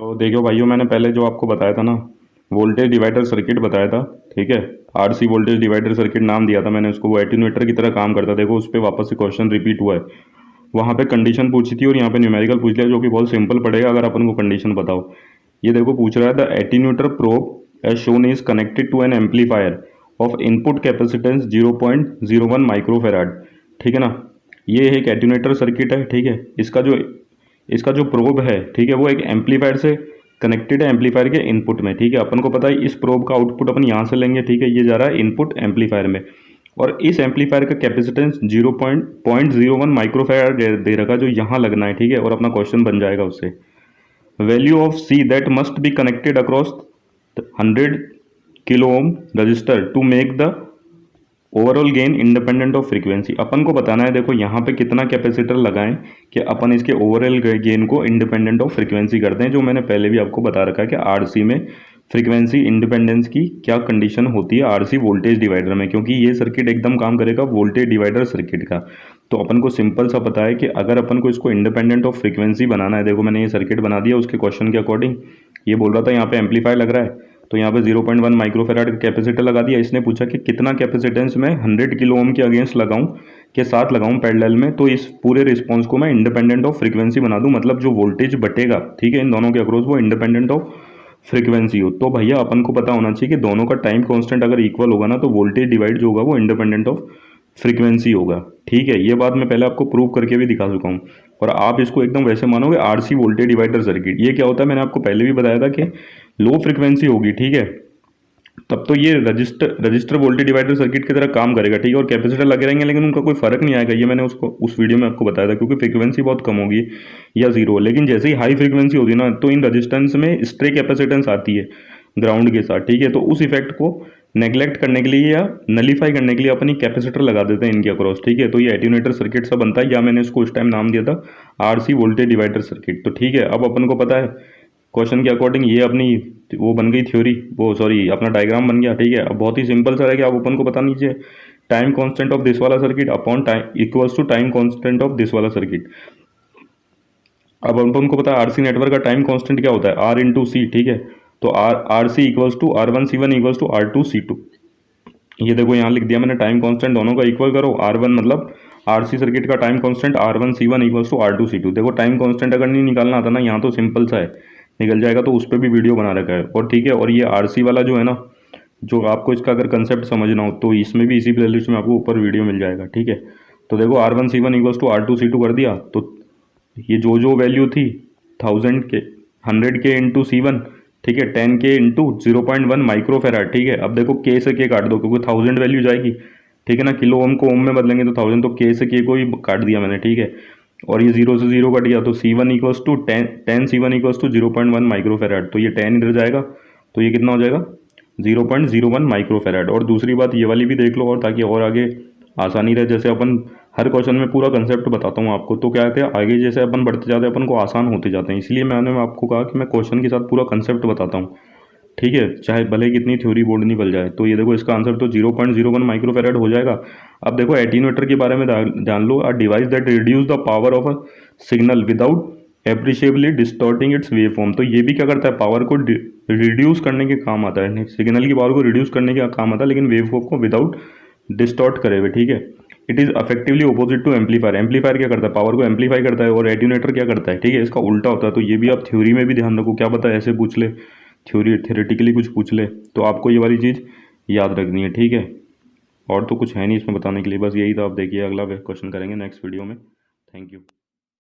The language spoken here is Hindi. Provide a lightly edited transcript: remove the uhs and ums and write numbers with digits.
तो देखो भाइयों, मैंने पहले जो आपको बताया था ना, वोल्टेज डिवाइडर सर्किट बताया था। ठीक है, आरसी वोल्टेज डिवाइडर सर्किट नाम दिया था मैंने उसको। वो एटीन्यूएटर की तरह काम करता है। देखो उस पर वापस से क्वेश्चन रिपीट हुआ है। वहाँ पे कंडीशन पूछी थी और यहाँ पे न्यूमेरिकल पूछ लिया, जो कि बहुत सिंपल पड़ेगा अगर अपन को कंडीशन बताओ। ये देखो पूछ रहा है, the attenuator probe as shown is connected to an amplifier of input capacitance 0.01 microfarad. ठीक है ना, ये एक एटीन्यूएटर सर्किट है। ठीक है, इसका जो प्रोब है, ठीक है, वो एक एम्पलीफायर से कनेक्टेड है, एम्पलीफायर के इनपुट में। ठीक है, अपन को पता है इस प्रोब का आउटपुट अपन यहाँ से लेंगे। ठीक है, ये जा रहा है इनपुट एम्पलीफायर में, और इस एम्पलीफायर का कैपेसिटेंस 0.01 माइक्रोफेराड दे रखा, जो यहाँ लगना है। ठीक है, और अपना क्वेश्चन बन जाएगा उससे, value of C that must be connected across 100 kilo ohm resistor to make the overall gain independent of frequency. अपन को बताना है, देखो यहाँ पे कितना कैपेसिटर लगाएं कि अपन इसके ओवरऑल गेन को इंडिपेंडेंट ऑफ फ्रीक्वेंसी करते हैं, जो मैंने पहले भी आपको बता रखा है कि आरसी में फ्रीक्वेंसी इंडिपेंडेंस की क्या कंडीशन होती है आरसी वोल्टेज डिवाइडर में, क्योंकि ये सर्किट एकदम काम करेगा वोल्टेज डिवाइडर सर्किट का। तो अपन को सिंपल सा पता है कि अगर अपन को इसको इंडिपेंडेंट ऑफ फ्रीक्वेंसी बनाना है, देखो मैंने ये सर्किट बना दिया उसके क्वेश्चन के अकॉर्डिंग। ये बोल रहा था यहाँ पे एम्पलीफायर लग रहा है, तो यहाँ पे 0.1 माइक्रोफेराड का कैपेसिटर लगा दिया। इसने पूछा कि कितना कैपेसिटेंस मैं 100 किलो ओम के अगेंस्ट लगाऊं के साथ लगाऊं पैरेलल में, तो इस पूरे रिस्पॉन्स को मैं इंडिपेंडेंट ऑफ फ्रीक्वेंसी बना दूं, मतलब जो वोल्टेज बटेगा, ठीक है, इन दोनों के अक्रॉस, वो इंडिपेंडेंट ऑफ फ्रीक्वेंसी हो। तो भैया अपन को पता होना चाहिए कि दोनों का टाइम कांस्टेंट अगर इक्वल होगा ना, तो वोल्टेज डिवाइड जो होगा वो इंडिपेंडेंट ऑफ फ्रीक्वेंसी होगा। ठीक है, ये बात मैं पहले आपको प्रूव करके भी दिखा चुका हूँ, और आप इसको एकदम वैसे मानोगे। आरसी वोल्टेज डिवाइडर सर्किट ये क्या होता है, मैंने आपको पहले भी बताया था कि लो फ्रीक्वेंसी होगी, ठीक है, तब तो ये रजिस्टर वोल्टेज डिवाइडर सर्किट की तरह काम करेगा। ठीक है, और कैपेसिटर लगे रहेंगे लेकिन उनका कोई फर्क नहीं आएगा। ये मैंने उसको उस वीडियो में आपको बताया था, क्योंकि फ्रीक्वेंसी बहुत कम होगी या जीरो। लेकिन जैसे ही हाई फ्रीक्वेंसी होती है ना, तो इन रजिस्टेंस में स्ट्रे कैपेसिटेंस आती है ग्राउंड के साथ। ठीक है, तो उस इफेक्ट को नेग्लेक्ट करने के लिए या नलीफाई करने के लिए अपनी कैपेसिटर लगा देते हैं इनके अक्रॉस। ठीक है, तो ये एटीन्यूएटर सर्किट सा बनता है, या मैंने इसको उस टाइम नाम दिया था आरसी वोल्टेज डिवाइडर सर्किट। तो ठीक है, अब अपन को पता है क्वेश्चन के अकॉर्डिंग ये अपनी वो बन गई थ्योरी, वो सॉरी अपना डायग्राम बन गया। ठीक है, अब बहुत ही सिंपल सा है कि आप अपन को पता नीचे टाइम कांस्टेंट ऑफ दिस वाला circuit upon time equals to time constant of this वाला सर्किट। अब अपन को पता है आरसी नेटवर्क का टाइम कांस्टेंट क्या होता है, आर इंटू सी। ठीक है, तो R C equals to R1C1 equals to R2C2। ये देखो यहाँ लिख दिया मैंने, टाइम कांस्टेंट दोनों का इक्वल करो। R1 मतलब आरसी सर्किट का time constant R1C1 equals to R2C2। देखो टाइम कांस्टेंट अगर नहीं निकालना आता ना, यहाँ तो सिंपल सा है, निकल जाएगा, तो उस पर भी वीडियो बना रखा है। और ठीक है, और ये आरसी वाला जो है ना, जो आपको इसका अगर कंसेप्ट समझना हो तो इसमें भी इसी प्लेलिस्ट में आपको ऊपर वीडियो मिल जाएगा। ठीक है, तो देखो R1C1 इक्वल्स टू R2C2 कर दिया, तो ये जो वैल्यू थी 1000 के 100 के इंटू C1, ठीक है, 10 के इंटू 0.1 माइक्रोफेराड। ठीक है, अब देखो के से के काट दो, क्योंकि 1000 वैल्यू जाएगी। ठीक है ना, किलो ओम को ओम में बदलेंगे तो 1000, तो के से के को ही काट दिया मैंने। ठीक है, और ये जीरो से जीरो कट गया, तो C1 equals to 10 C1 equals to 0.1 microfarad. तो ये 10 इधर जाएगा, तो ये कितना हो जाएगा 0.01 माइक्रोफेराड। और दूसरी बात ये वाली भी देख लो, और ताकि और आगे आसानी रहे, जैसे अपन हर क्वेश्चन में पूरा कंसेप्ट बताता हूँ आपको, तो क्या कहते हैं आगे जैसे अपन बढ़ते जाते हैं अपन को आसान होते जाते हैं। इसलिए मैंने आपको कहा कि मैं क्वेश्चन के साथ पूरा कंसेप्ट बताता हूँ। ठीक है, चाहे भले कितनी थ्योरी बोर्ड निकल जाए। तो ये देखो इसका आंसर तो 0.01 माइक्रोफेराड हो जाएगा। अब देखो एटीन्यूएटर के बारे में जान लो, a device that reduce the power of a signal without appreciably distorting its wave form. तो ये भी क्या करता है, पावर को रिड्यूस करने के काम आता है, सिग्नल की पावर को रिड्यूस करने का काम आता है, लेकिन वेव फॉर्म को विदाउट डिस्टॉर्ट करे हुए। ठीक है, it is effectively opposite to amplifier. Amplifier क्या करता है, पावर को एम्पलीफाई करता है, और एट्यूनेटर क्या करता है, ठीक है, इसका उल्टा होता है। तो ये भी आप थ्योरी में भी ध्यान रखो, क्या पता ऐसे पूछ ले, थ्योरी थ्योरेटिकली कुछ पूछ ले, तो आपको ये वाली चीज़ याद रखनी है। ठीक है, और तो कुछ है नहीं इसमें बताने के लिए, बस यही था। आप देखिए अगला क्वेश्चन करेंगे नेक्स्ट वीडियो में। Thank you.